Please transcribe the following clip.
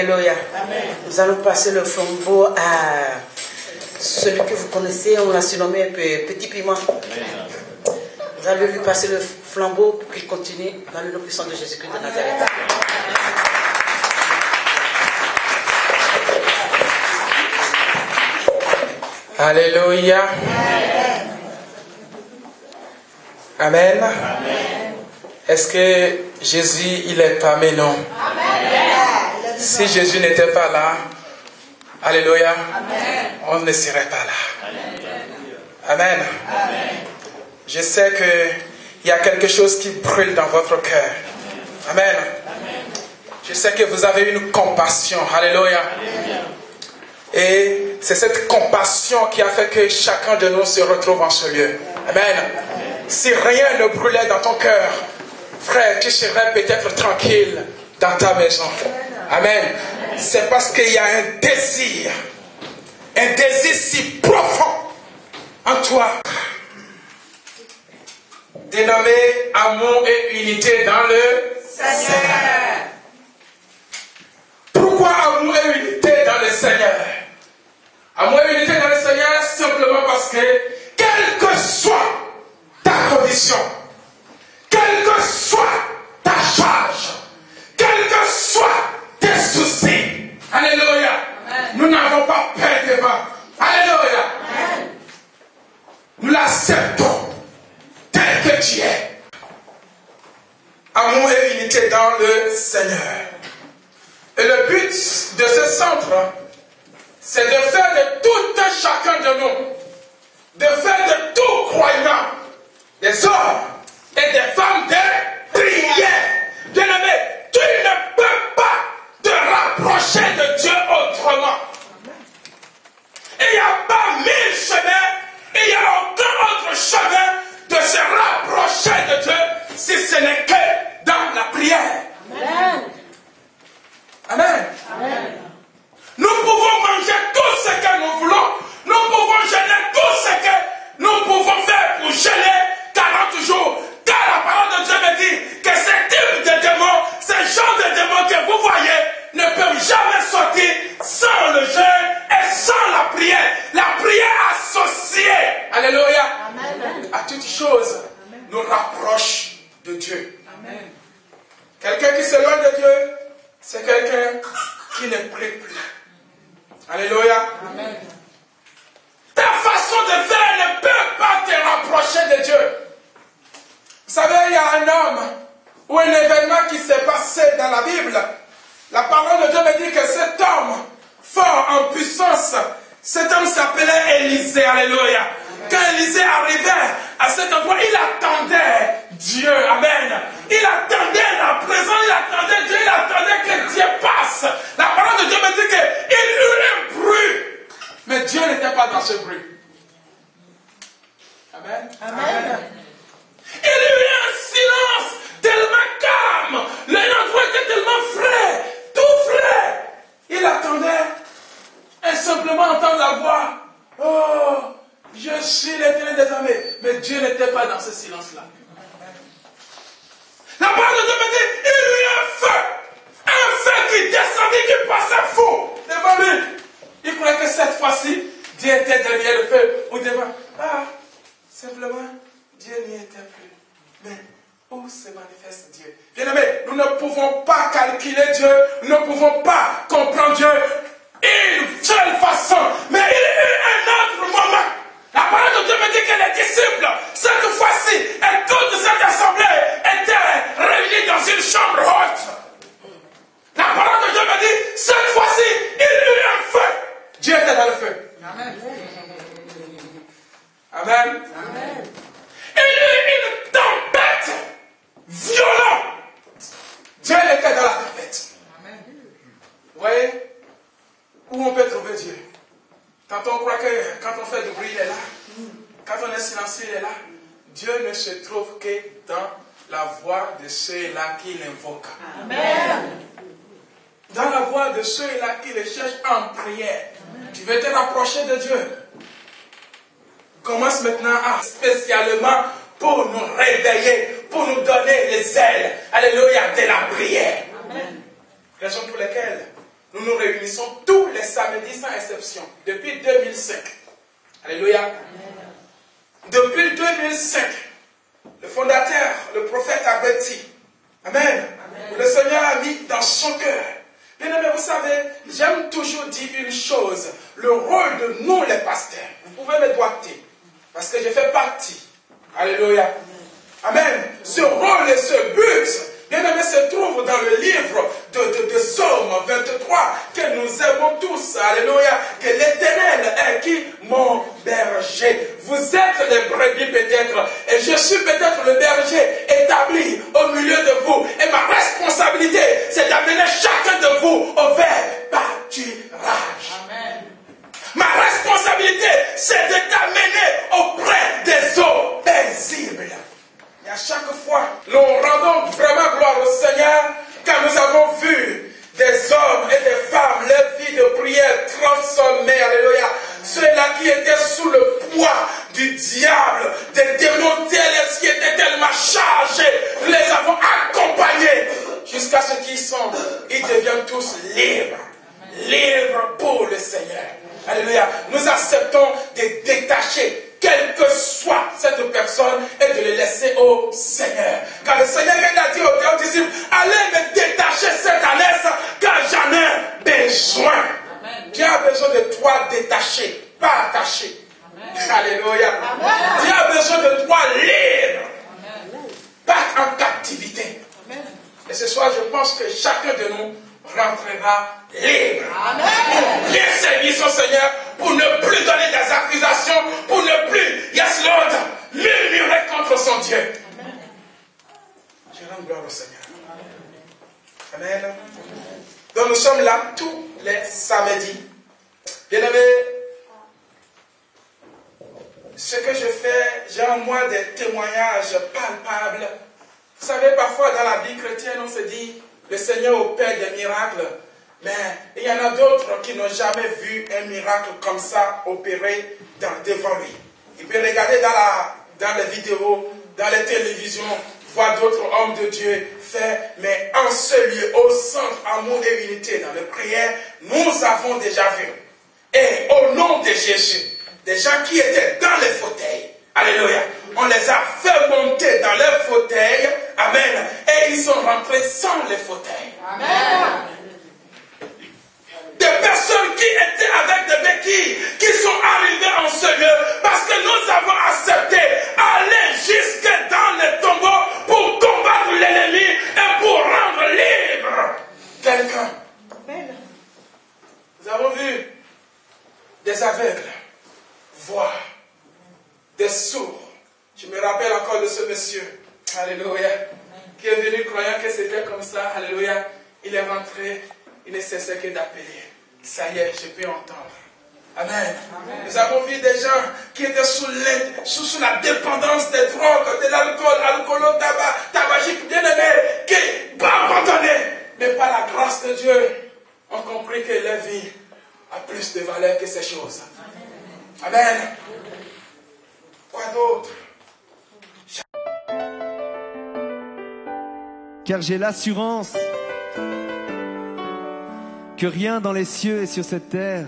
Alléluia. Nous allons passer le flambeau à celui que vous connaissez, on l'a surnommé Petit Piment. Vous allez lui passer le flambeau pour qu'il continue dans le nom puissant de Jésus-Christ de Nazareth. Alléluia. Amen. Est-ce que Jésus, il est parmi nous? Si Jésus n'était pas là, alléluia, on ne serait pas là. Amen. Je sais qu'il y a quelque chose qui brûle dans votre cœur. Amen. Je sais que vous avez une compassion. Alléluia. Et c'est cette compassion qui a fait que chacun de nous se retrouve en ce lieu. Amen. Si rien ne brûlait dans ton cœur, frère, tu serais peut-être tranquille dans ta maison. Amen. C'est parce qu'il y a un désir si profond en toi, dénommé amour et unité dans le Seigneur. Pourquoi amour et unité dans le Seigneur? Amour et unité dans le Seigneur, simplement parce que, quelle que soit ta condition, quelle que soit ta charge, quels que soient tes soucis, alléluia, nous n'avons pas peur devant. Alléluia. Nous l'acceptons tel que tu es. Amour et unité dans le Seigneur. Et le but de ce centre, c'est de faire de tout un chacun de nous, de faire de tout croyant, des hommes et des femmes de prière. Bien-aimé, tu ne peux pas te rapprocher de Dieu autrement. Il n'y a pas 1000 chemins, il n'y a aucun autre chemin de se rapprocher de Dieu si ce n'est que dans la prière. Amen. Amen. Amen. Nous pouvons manger tout ce que nous voulons, nous pouvons gêner tout ce que nous pouvons faire pour gêner 40 jours. Car la parole de Dieu me dit que ce type de démons, ce genre de démons que vous voyez, ne peuvent jamais sortir sans le jeûne et sans la prière. La prière associée, alléluia, amen, à toute chose nous rapproche de Dieu. Amen. Quelqu'un qui s'éloigne de Dieu, c'est quelqu'un qui ne prie plus. Alléluia. Amen. Ta façon de faire ne peut pas te rapprocher de Dieu. Vous savez, il y a un homme ou un événement qui s'est passé dans la Bible. La parole de Dieu me dit que cet homme, fort en puissance, cet homme s'appelait Élisée. Alléluia. Quand Élisée arrivait à cet endroit, il attendait Dieu. Amen. Il attendait la présence, il attendait Dieu, il attendait que Dieu passe. La parole de Dieu me dit qu'il eut un bruit. Mais Dieu n'était pas dans ce bruit. Amen. Amen. Il y eut un silence tellement calme. L'endroit était tellement frais, tout frais. Il attendait et simplement entendre la voix. Oh, je suis l'Éternel des armées. Mais Dieu n'était pas dans ce silence-là. La parole de Dieu me dit, il y eut un feu qui descendit, qui passait fou devant lui. Il croyait que cette fois-ci, Dieu était derrière le feu ou devant. Ah, simplement, Dieu n'y était plus. Mais où se manifeste Dieu? Bien-aimé, nous ne pouvons pas calculer Dieu, nous ne pouvons pas comprendre Dieu une seule façon. Mais il y a eu un autre moment. La parole de Dieu me dit que les disciples, cette fois-ci, et toute cette assemblée étaient réunis dans une chambre haute. La parole de Dieu me dit, cette fois-ci, il y a eu un feu. Dieu était dans le feu. Amen. Amen. Amen. Il y a eu une tempête violente. Dieu était dans la tempête. Amen. Vous voyez où on peut trouver Dieu? Quand on croit que quand on fait du bruit, il est là. Quand on est silencieux, il est là. Dieu ne se trouve que dans la voix de ceux-là qui l'invoquent. Amen. Dans la voix de ceux-là qui le cherchent en prière. Amen. Tu veux te rapprocher de Dieu. Commence maintenant à spécialement pour nous réveiller, pour nous donner les ailes, alléluia, de la prière. Amen. Raison pour laquelle nous nous réunissons tous les samedis sans exception, depuis 2005. Alléluia. Depuis 2005, le fondateur, le prophète Abeti, Amen, le Seigneur a mis dans son cœur. Bien aimé, vous savez, j'aime toujours dire une chose, le rôle de nous les pasteurs, vous pouvez me doigter, parce que je fais partie. Alléluia. Amen. Ce rôle et ce but, bien aimé, se trouve dans le livre de Psaume 23, que nous aimons tous. Alléluia. Que l'Éternel est qui? Mon berger. Vous êtes les brebis peut-être, et je suis peut-être le berger établi au milieu de vous. Et ma responsabilité, c'est d'amener chacun de vous au vert pâturage. Amen. Ma responsabilité, c'est de t'amener auprès des eaux paisibles. Et à chaque fois, nous rendons vraiment gloire au Seigneur, car nous avons vu des hommes et des femmes, leur vie de prière transformée. Alléluia. Ceux-là qui étaient sous le poids du diable, des démons tels qui étaient tellement chargés, nous les avons accompagnés jusqu'à ce qu'ils sont. Ils deviennent tous libres. Libres pour le Seigneur. Alléluia. Nous acceptons de détacher quelle que soit cette personne et de les laisser au Seigneur. Car le Seigneur a dit aux disciples, allez me détacher cette ânesse car j'en ai besoin. Amen. Dieu a besoin de toi détaché, pas attaché. Amen. Alléluia. Amen. Dieu a besoin de toi libre, amen, pas en captivité. Amen. Et ce soir, je pense que chacun de nous rentrera libre. Amen. Bien servir son Seigneur pour ne plus donner des accusations, pour ne plus, yes Lord, murmurer contre son Dieu. Amen. Je rends gloire au Seigneur. Amen. Amen. Donc nous sommes là tous les samedis. Bien aimé, ce que je fais, j'ai en moi des témoignages palpables. Vous savez, parfois dans la vie chrétienne, on se dit, le Seigneur opère des miracles, mais il y en a d'autres qui n'ont jamais vu un miracle comme ça opérer devant lui. Il peut regarder dans les vidéos, dans les télévisions, voir d'autres hommes de Dieu faire, mais en ce lieu, au centre, amour et unité, dans les prières, nous avons déjà vu. Et au nom de Jésus, des gens qui étaient dans les fauteuils, alléluia, on les a fait monter dans leurs fauteuils, amen, et ils sont rentrés sans les fauteuils. Amen. Des personnes qui étaient avec des béquilles, qui sont arrivées en ce lieu, parce que nous avons accepté aller jusque dans les tombeaux pour combattre l'ennemi et pour rendre libre quelqu'un. Nous avons vu des aveugles voir, des sourds. Je me rappelle encore de ce monsieur, alléluia, qui est venu croyant que c'était comme ça, alléluia. Il est rentré, il ne cessait que d'appeler. Ça y est, je peux entendre. Amen. Amen. Nous avons vu des gens qui étaient sous la dépendance des drogues, de l'alcool, alcoolo, tabagique, bien aimés, qui, pas abandonnés, mais par la grâce de Dieu, ont compris que la vie a plus de valeur que ces choses. Amen. Quoi d'autre? Car j'ai l'assurance que rien dans les cieux et sur cette terre